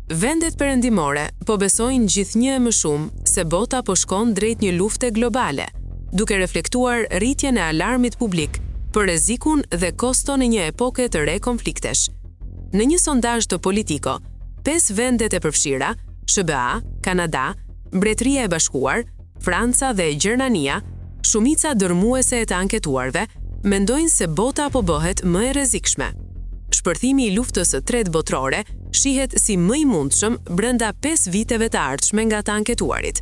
Vendet perëndimore po besojnë gjithnjë e më shumë se bota po shkon drejt një lufte globale, duke reflektuar rritjen e alarmit publik për rrezikun dhe koston e një epoke të re konfliktesh. Në një sondazh të Politico, 5 vendet e përfshira, SBA, Kanada, Mbretëria e Bashkuar, Franca dhe Gjermania, shumica dërmuese e të anketuarve mendojnë se bota po bëhet më e rrezikshme. Shpërthimi i luftës së tretë botërore shihet si më i mundshëm brenda 5 viteve të ardhshme nga të anketuarit.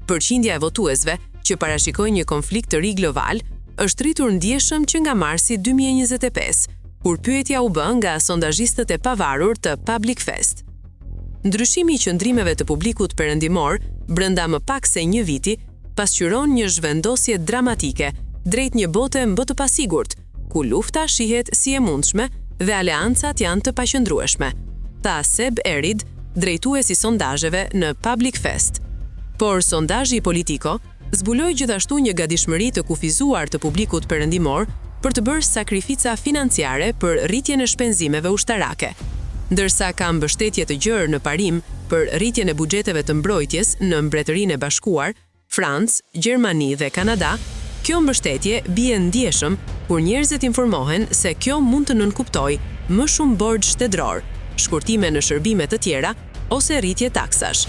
Përqindja e votuesve që parashikojnë një konflikt të ri global është rritur ndjeshëm që nga marsi 2025, kur pyetja u bë nga sondazhistët e pavarur të Public Fest. Ndryshimi i qëndrimeve të publikut perëndimor brenda më pak se një viti pasqyron një zhvendosje dramatike drejt një bote më të pasigurt, ku lufta shihet si e mundshme dhe aleancat janë të paqëndrueshme, tha Seb Erid, drejtuesi i sondazheve në Public Fest. Por sondazhi i Politico zbuloi gjithashtu një gatishmëri të kufizuar të publikut perëndimor për të bërë sakrifica financiare për rritjen e shpenzimeve ushtarake. Ndërsa ka mbështetje të gjerë në parim për rritjen e buxheteve të mbrojtjes në Mbretërinë e Bashkuar, Francë, Gjermani dhe Kanada, kjo mbështetje bie ndjeshëm kur njerëzit informohen se kjo mund të nënkuptojë më shumë borxh shtedror, shkurtime në shërbime të tjera ose rritje taksash.